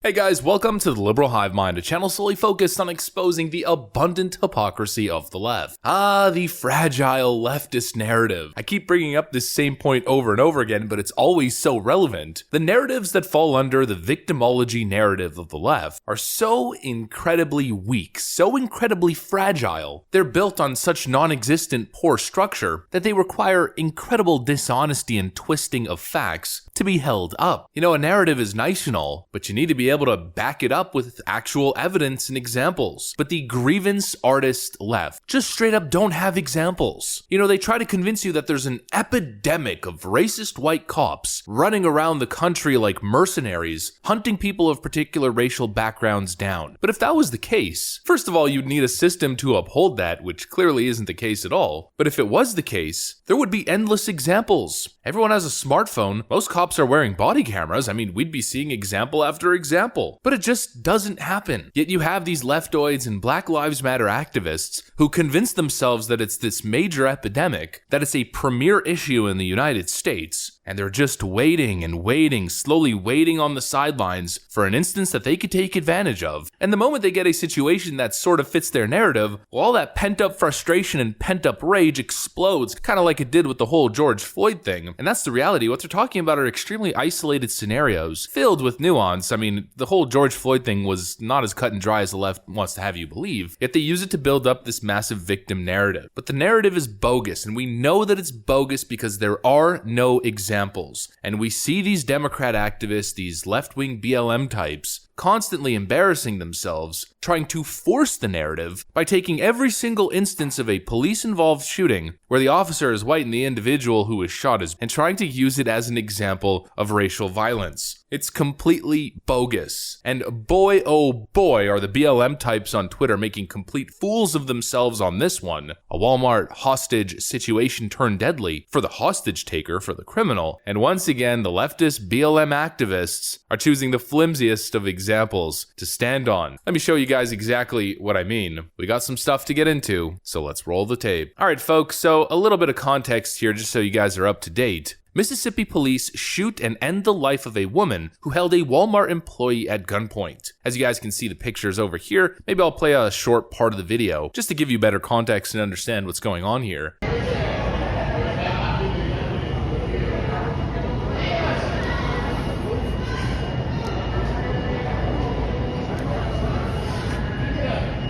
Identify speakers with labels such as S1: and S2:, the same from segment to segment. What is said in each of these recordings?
S1: Hey guys, welcome to the Liberal Hive Mind, a channel solely focused on exposing the abundant hypocrisy of the left. The fragile leftist narrative. I keep bringing up this same point over and over again, but it's always so relevant. The narratives that fall under the victimology narrative of the left are so incredibly weak, so incredibly fragile. They're built on such non-existent poor structure that they require incredible dishonesty and twisting of facts to be held up. You know, a narrative is nice and all, but you need to be able to back it up with actual evidence and examples. But the grievance artist left just straight up don't have examples. You know, they try to convince you that there's an epidemic of racist white cops running around the country like mercenaries, hunting people of particular racial backgrounds down. But if that was the case, first of all, you'd need a system to uphold that, which clearly isn't the case at all. But if it was the case, there would be endless examples. Everyone has a smartphone. Most cops are wearing body cameras. I mean, we'd be seeing example after example. But it just doesn't happen. Yet you have these leftoids and Black Lives Matter activists who convince themselves that it's this major epidemic, that it's a premier issue in the United States, and they're just waiting and waiting, slowly waiting on the sidelines for an instance that they could take advantage of. And the moment they get a situation that sort of fits their narrative, well, all that pent-up frustration and pent-up rage explodes, kind of like it did with the whole George Floyd thing. And that's the reality. What they're talking about are extremely isolated scenarios, filled with nuance. I mean, the whole George Floyd thing was not as cut and dry as the left wants to have you believe, yet they use it to build up this massive victim narrative. But the narrative is bogus, and we know that it's bogus because there are no examples. And we see these Democrat activists, these left-wing BLM types, constantly embarrassing themselves, trying to force the narrative by taking every single instance of a police-involved shooting where the officer is white and the individual who was shot is, and trying to use it as an example of racial violence. It's completely bogus. And boy, oh boy, are the BLM types on Twitter making complete fools of themselves on this one. A Walmart hostage situation turned deadly for the hostage taker, for the criminal. And once again, the leftist BLM activists are choosing the flimsiest of examples to stand on. Let me show you guys exactly what I mean. We got some stuff to get into, so let's roll the tape. All right, folks, so a little bit of context here just so you guys are up to date. Mississippi police shoot and end the life of a woman who held a Walmart employee at gunpoint. As you guys can see the pictures over here, maybe I'll play a short part of the video just to give you better context and understand what's going on here.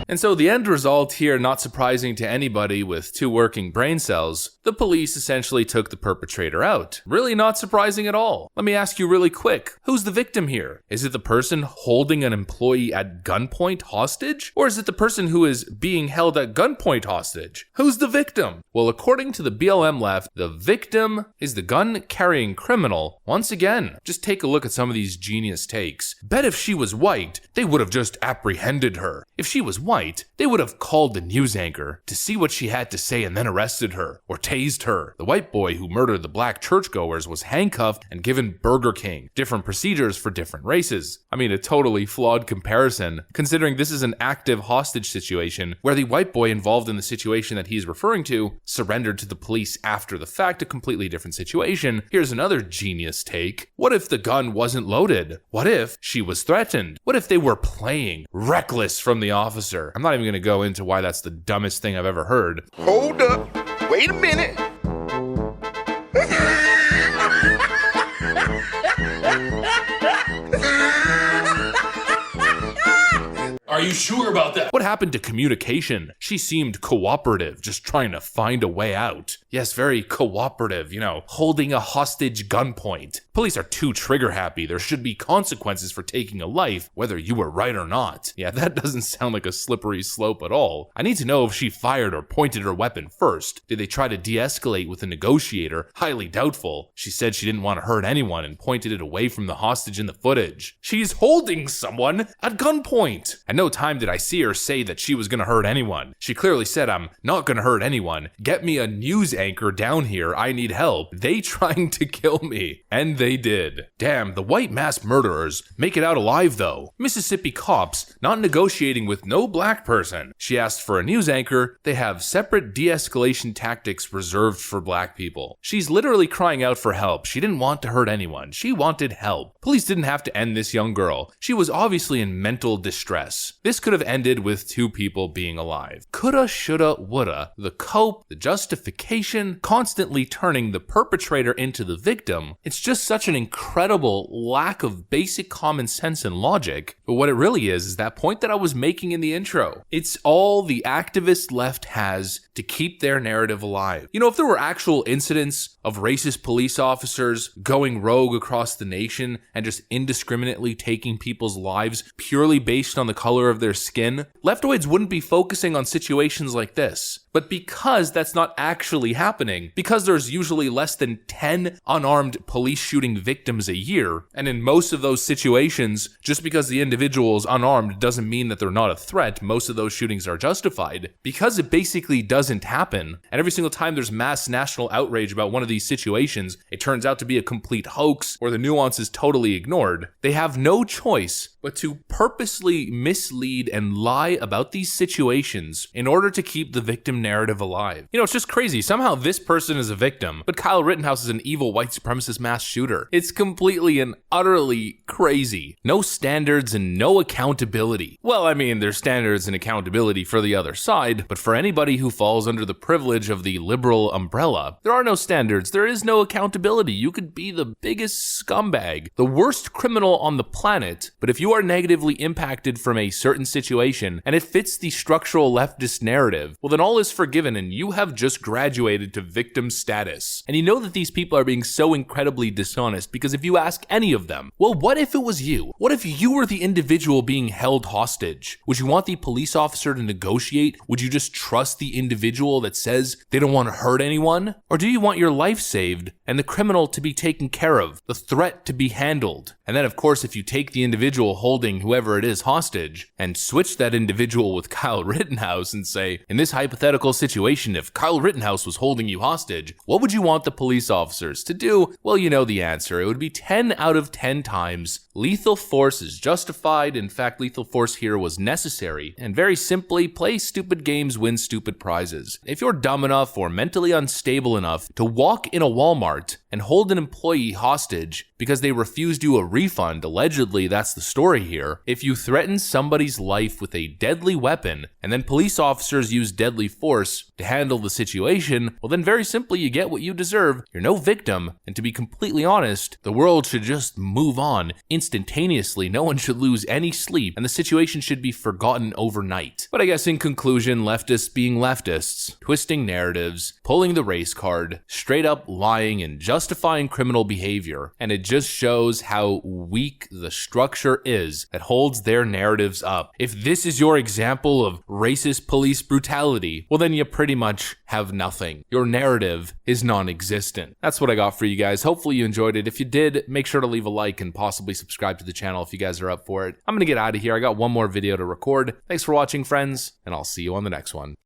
S1: And so the end result here, not surprising to anybody with two working brain cells, the police essentially took the perpetrator out. Really not surprising at all. Let me ask you really quick, who's the victim here? Is it the person holding an employee at gunpoint hostage? Or is it the person who is being held at gunpoint hostage? Who's the victim? Well, according to the BLM left, the victim is the gun-carrying criminal. Once again, just take a look at some of these genius takes. Bet if she was white, they would have just apprehended her. If she was white, they would have called the news anchor to see what she had to say and then arrested her, or tased her. The white boy who murdered the black churchgoers was handcuffed and given Burger King. Different procedures for different races. I mean, a totally flawed comparison, considering this is an active hostage situation where the white boy involved in the situation that he's referring to surrendered to the police after the fact, a completely different situation. Here's another genius take. What if the gun wasn't loaded? What if she was threatened? What if they were playing reckless from the officer? I'm not even going to go into why that's the dumbest thing I've ever heard.
S2: Hold up. Wait a minute.
S1: Are you sure about that? What happened to communication? She seemed cooperative, just trying to find a way out. Yes, very cooperative, you know, holding a hostage gunpoint. Police are too trigger happy. There should be consequences for taking a life, whether you were right or not. Yeah, that doesn't sound like a slippery slope at all. I need to know if she fired or pointed her weapon first. Did they try to de-escalate with a negotiator? Highly doubtful. She said she didn't want to hurt anyone and pointed it away from the hostage in the footage. She's holding someone at gunpoint. And no time did I see her say that she was gonna hurt anyone. She clearly said, I'm not gonna hurt anyone. Get me a news anchor down here. I need help. They trying to kill me. And they did. Damn, the white mass murderers make it out alive though. Mississippi cops not negotiating with no black person. She asked for a news anchor. They have separate de-escalation tactics reserved for black people. She's literally crying out for help. She didn't want to hurt anyone. She wanted help. Police didn't have to end this young girl. She was obviously in mental distress. This could have ended with 2 people being alive. Coulda, shoulda, woulda. The cope, the justification, constantly turning the perpetrator into the victim. It's just such an incredible lack of basic common sense and logic. But what it really is that point that I was making in the intro. It's all the activist left has to keep their narrative alive. You know, if there were actual incidents of racist police officers going rogue across the nation and just indiscriminately taking people's lives purely based on the color of their skin, leftoids wouldn't be focusing on situations like this. But because that's not actually happening, because there's usually less than 10 unarmed police shooting victims a year, and in most of those situations, just because the individual is unarmed doesn't mean that they're not a threat, most of those shootings are justified, because it basically doesn't happen, and every single time there's mass national outrage about one of these situations, it turns out to be a complete hoax, or the nuance is totally ignored, they have no choice but to purposely mislead and lie about these situations in order to keep the victim narrative alive. You know, it's just crazy. Somehow this person is a victim, but Kyle Rittenhouse is an evil white supremacist mass shooter. It's completely and utterly crazy. No standards and no accountability. Well, I mean, there's standards and accountability for the other side, but for anybody who falls under the privilege of the liberal umbrella, there are no standards. There is no accountability. You could be the biggest scumbag, the worst criminal on the planet, but if you are negatively impacted from a certain situation and it fits the structural leftist narrative, well then all is forgiven and you have just graduated to victim status. And you know that these people are being so incredibly dishonest because if you ask any of them, well, what if it was you? What if you were the individual being held hostage? Would you want the police officer to negotiate? Would you just trust the individual that says they don't want to hurt anyone? Or do you want your life saved and the criminal to be taken care of, the threat to be handled? And then of course, if you take the individual holding whoever it is hostage and switch that individual with Kyle Rittenhouse and say, in this hypothetical situation, if Kyle Rittenhouse was holding you hostage, what would you want the police officers to do? Well, you know the answer. It would be 10 out of 10 times. Lethal force is justified. In fact, lethal force here was necessary. And very simply, play stupid games, win stupid prizes. If you're dumb enough or mentally unstable enough to walk in a Walmart and hold an employee hostage because they refused you a refund, allegedly that's the story here, if you threaten somebody's life with a deadly weapon and then police officers use deadly force to handle the situation, well then very simply you get what you deserve. You're no victim, and to be completely honest, the world should just move on instantaneously. No one should lose any sleep and the situation should be forgotten overnight. But I guess in conclusion, leftists being leftists, twisting narratives, pulling the race card, straight up lying and justifying criminal behavior, and it just shows how weak the structure is that holds their narratives up. If this is your example of racist police brutality, well then you pretty much have nothing. Your narrative is non-existent. That's what I got for you guys. Hopefully you enjoyed it. If you did, make sure to leave a like and possibly subscribe to the channel if you guys are up for it. I'm gonna get out of here. I got one more video to record. Thanks for watching, friends, and I'll see you on the next one.